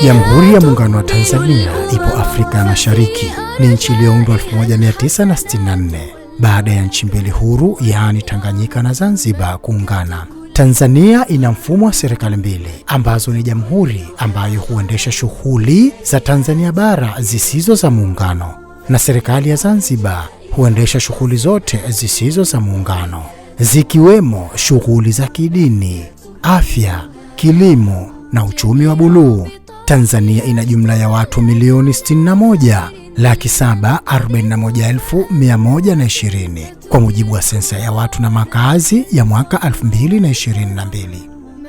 Jamhuri ya Muungano wa Tanzania ipo Afrika ya Mashariki. Ni nchi iliyoundwa 1964 baada ya nchi mbili huru, yaani Tanganyika na Zanzibar, kuungana. Tanzania ina mfumo wa serikali mbili ambazo ni jamhuri ambayo huendesha shughuli za Tanzania bara zisizo za muungano, na serikali ya Zanzibar huendesha shughuli zote zisizo za muungano, zikiwemo shughuli za kidini, afya, kilimo na uchumi wa buluu. Tanzania ina jumla ya watu milioni 61,741,120 kwa mujibu wa sensa ya watu na makazi ya mwaka 2022.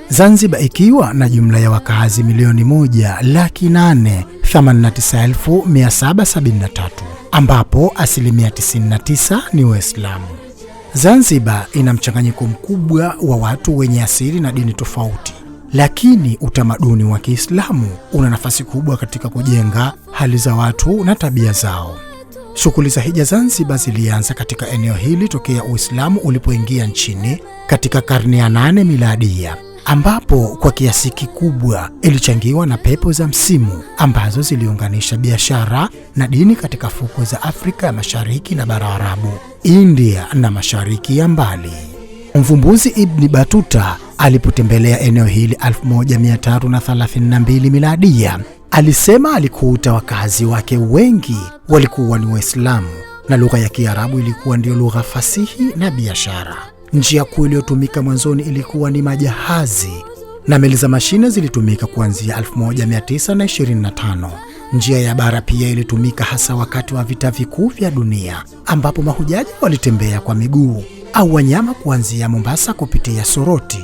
Zanzibar ikiwa na jumla ya wakazi milioni 1,889,773 ambapo asilimia 99 ni Waislamu. Zanzibar ina mchanganyiko mkubwa wa watu wenye asili na dini tofauti, lakini utamaduni wa Kiislamu una nafasi kubwa katika kujenga hali za watu na tabia zao. Shughuli za hija Zanzibar zilianza katika eneo hili tokea Uislamu ulipoingia nchini katika karne ya 8 miladia, ambapo kwa kiasi kikubwa ilichangiwa na pepo za msimu ambazo ziliunganisha biashara na dini katika fukwe za Afrika ya Mashariki na bara Arabu, India na Mashariki ya Mbali. Mvumbuzi Ibn Battuta alipotembelea eneo hili 1332 miladia, alisema alikuta wakazi wake wengi walikuwa ni Waislamu na lugha ya Kiarabu ilikuwa ndio lugha fasihi na biashara. Njia kuu iliyotumika mwanzoni ilikuwa ni majahazi na meli za mashine zilitumika kuanzia 1925. Njia ya bara pia ilitumika hasa wakati wa vita vikuu vya dunia, ambapo mahujaji walitembea kwa miguu au wanyama kuanzia Mombasa kupitia Soroti,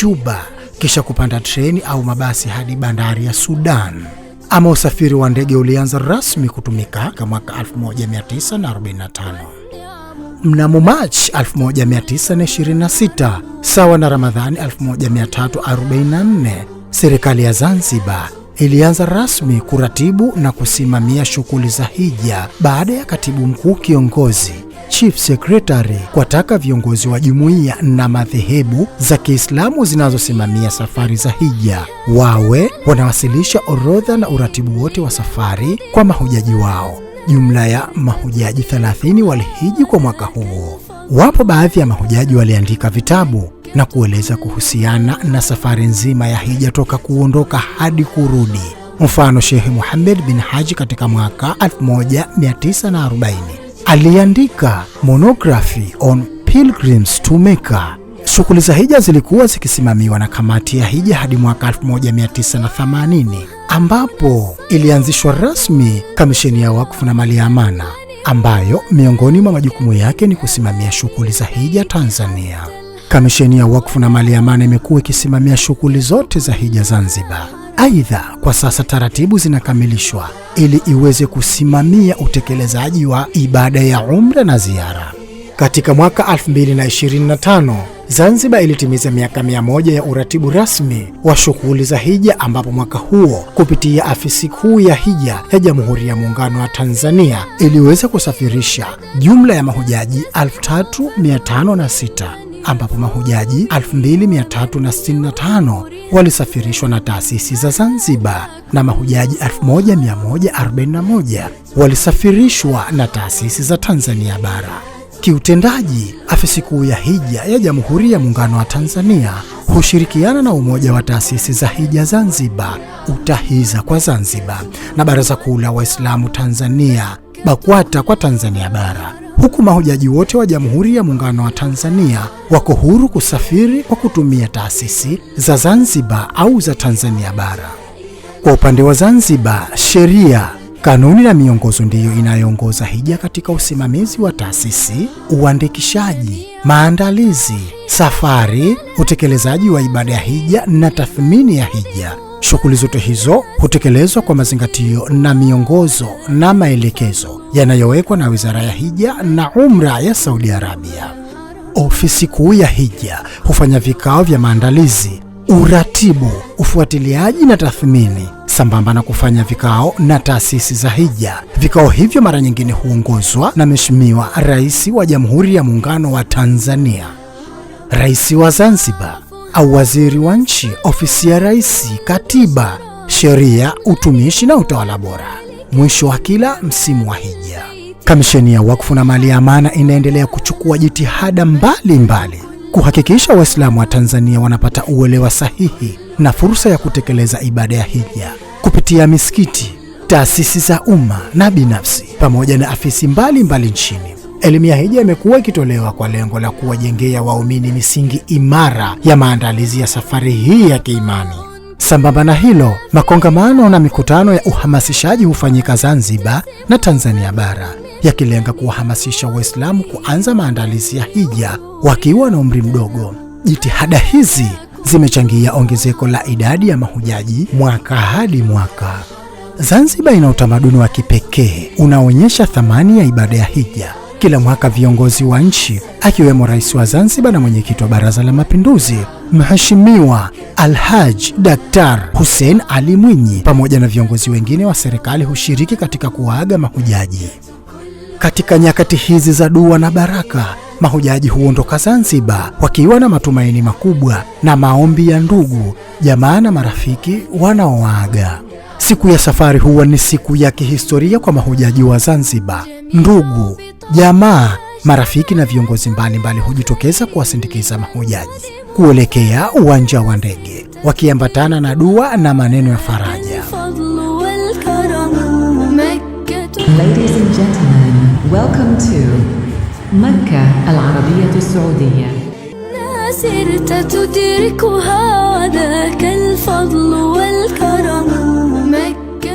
Juba, kisha kupanda treni au mabasi hadi bandari ya Sudan. Ama usafiri wa ndege ulianza rasmi kutumika kama mwaka 1945. Mnamo Machi 1926, sawa na Ramadhani 1344, serikali ya Zanzibar ilianza rasmi kuratibu na kusimamia shughuli za hija baada ya katibu mkuu kiongozi Chief Secretary kuwataka viongozi wa jumuiya na madhehebu za Kiislamu zinazosimamia safari za hija wawe wanawasilisha orodha na uratibu wote wa safari kwa mahujaji wao. Jumla ya mahujaji 30 walihiji kwa mwaka huo. Wapo baadhi ya mahujaji waliandika vitabu na kueleza kuhusiana na safari nzima ya hija toka kuondoka hadi kurudi. Mfano, Sheikh Muhammad bin Haji katika mwaka 1940 aliandika Monography on Pilgrims to Mecca. Shughuli za hija zilikuwa zikisimamiwa na kamati ya hija hadi mwaka 1980 ambapo ilianzishwa rasmi kamisheni ya wakfu na mali ya amana, ambayo miongoni mwa majukumu yake ni kusimamia shughuli za hija Tanzania. Kamisheni ya wakfu na mali ya amana imekuwa ikisimamia shughuli zote za hija Zanzibar. Aidha, kwa sasa taratibu zinakamilishwa ili iweze kusimamia utekelezaji wa ibada ya umra na ziara. Katika mwaka 2025, Zanzibar ilitimiza miaka 100 ya uratibu rasmi wa shughuli za hija, ambapo mwaka huo kupitia afisi kuu ya hija ya Jamhuri ya Muungano wa Tanzania iliweza kusafirisha jumla ya mahujaji 3506, ambapo mahujaji 2365 walisafirishwa na taasisi za Zanzibar na mahujaji 1141 walisafirishwa na taasisi za Tanzania bara. Kiutendaji, afisi kuu ya hija ya Jamhuri ya Muungano wa Tanzania hushirikiana na Umoja wa Taasisi za Hija Zanzibar, UTAHIZA kwa Zanzibar, na Baraza Kuu la Waislamu Tanzania, BAKWATA kwa Tanzania bara, huku mahujaji wote wa Jamhuri ya Muungano wa Tanzania wako huru kusafiri kwa kutumia taasisi za Zanzibar au za Tanzania bara. Kwa upande wa Zanzibar, sheria, kanuni na miongozo ndiyo inayoongoza hija katika usimamizi wa taasisi, uandikishaji, maandalizi, safari, utekelezaji wa ibada ya hija na tathmini ya hija. Shughuli zote hizo hutekelezwa kwa mazingatio na miongozo na maelekezo yanayowekwa na Wizara ya Hija na Umra ya Saudi Arabia. Ofisi kuu ya hija hufanya vikao vya maandalizi, uratibu, ufuatiliaji na tathmini, sambamba na kufanya vikao na taasisi za hija. Vikao hivyo mara nyingine huongozwa na Mheshimiwa Rais wa Jamhuri ya Muungano wa Tanzania, Rais wa Zanzibar au waziri wa nchi, ofisi ya rais, katiba, sheria, utumishi na utawala bora. Mwisho wa kila msimu wa hija, Kamisheni ya Wakfu na Mali ya Amana inaendelea kuchukua jitihada mbalimbali kuhakikisha Waislamu wa Tanzania wanapata uelewa sahihi na fursa ya kutekeleza ibada ya hija kupitia misikiti, taasisi za umma na binafsi, pamoja na afisi mbalimbali nchini. Elimu ya hija imekuwa ikitolewa kwa lengo la kuwajengea waumini misingi imara ya maandalizi ya safari hii ya kiimani. Sambamba na hilo, makongamano na mikutano ya uhamasishaji hufanyika Zanzibar na Tanzania bara, yakilenga kuwahamasisha Waislamu kuanza maandalizi ya hija wakiwa na umri mdogo. Jitihada hizi zimechangia ongezeko la idadi ya mahujaji mwaka hadi mwaka. Zanzibar ina utamaduni wa kipekee unaoonyesha thamani ya ibada ya hija. Kila mwaka viongozi wa nchi akiwemo Rais wa Zanzibar na mwenyekiti wa Baraza la Mapinduzi Mheshimiwa Alhaj Dr. Hussein Ali Mwinyi pamoja na viongozi wengine wa serikali hushiriki katika kuwaaga mahujaji. Katika nyakati hizi za dua na baraka, mahujaji huondoka Zanzibar wakiwa na matumaini makubwa na maombi ya ndugu, jamaa na marafiki wanaowaaga. Siku ya safari huwa ni siku ya kihistoria kwa mahujaji wa Zanzibar. Ndugu, jamaa, marafiki na viongozi mbalimbali hujitokeza kuwasindikiza mahujaji kuelekea uwanja wa ndege, wakiambatana na dua na maneno ya faraja. Ladies and gentlemen, welcome to Makkah Al-Arabiyyah As-Saudiyyah. سرت تدركها ذاك الفضل والكرم.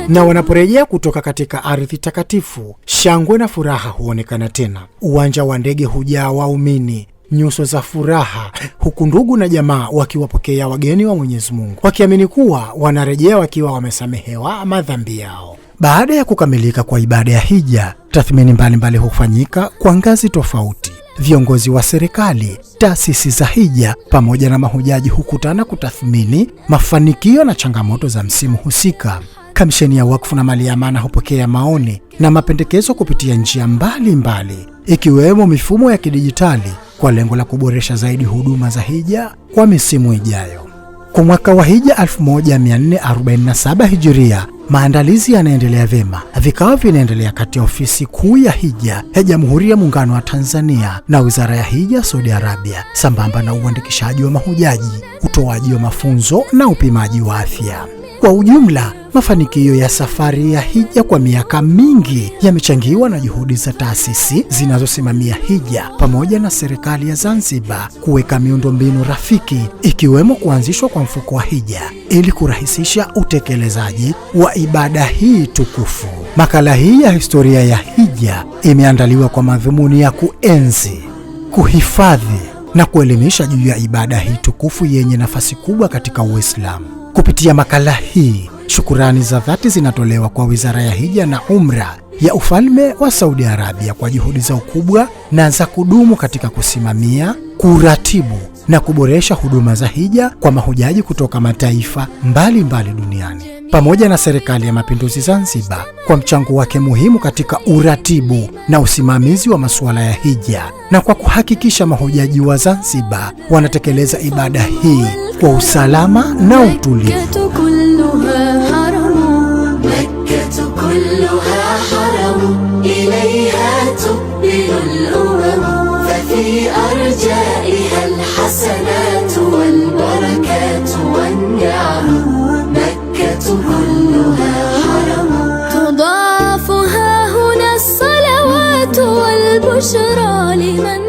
Na wanaporejea kutoka katika ardhi takatifu, shangwe na furaha huonekana tena. Uwanja wa ndege hujaa waumini, nyuso za furaha, huku ndugu na jamaa wakiwapokea wageni wa Mwenyezi Mungu, wakiamini kuwa wanarejea wakiwa wamesamehewa madhambi yao. Baada ya kukamilika kwa ibada ya hija, tathmini mbalimbali hufanyika kwa ngazi tofauti. Viongozi wa serikali, taasisi za hija pamoja na mahujaji hukutana kutathmini mafanikio na changamoto za msimu husika. Kamisheni ya Wakfu na Mali ya Amana hupokea maoni na mapendekezo kupitia njia mbalimbali, ikiwemo mifumo ya kidijitali kwa lengo la kuboresha zaidi huduma za hija kwa misimu ijayo. Kwa mwaka wa hija 1447 Hijiria, maandalizi yanaendelea vyema. Vikao vinaendelea kati ya ofisi kuu ya hija ya Jamhuri ya Muungano wa Tanzania na Wizara ya Hija Saudi Arabia, sambamba na uandikishaji wa mahujaji, utoaji wa mafunzo na upimaji wa afya. Kwa ujumla, mafanikio ya safari ya hija kwa miaka mingi yamechangiwa na juhudi za taasisi zinazosimamia hija pamoja na serikali ya Zanzibar kuweka miundombinu rafiki, ikiwemo kuanzishwa kwa mfuko wa hija ili kurahisisha utekelezaji wa ibada hii tukufu. Makala hii ya historia ya hija imeandaliwa kwa madhumuni ya kuenzi, kuhifadhi na kuelimisha juu ya ibada hii tukufu yenye nafasi kubwa katika Uislamu. Kupitia makala hii, shukurani za dhati zinatolewa kwa Wizara ya Hija na Umra ya Ufalme wa Saudi Arabia kwa juhudi za ukubwa na za kudumu katika kusimamia, kuratibu na kuboresha huduma za hija kwa mahujaji kutoka mataifa mbalimbali duniani, pamoja na Serikali ya Mapinduzi Zanzibar kwa mchango wake muhimu katika uratibu na usimamizi wa masuala ya hija, na kwa kuhakikisha mahujaji wa Zanzibar wanatekeleza ibada hii kwa usalama na utulivu. في أرجائها الحسنات والبركات والنعم. مكة كلها حرم تضاعف ها هنا الصلوات والبشرى لمن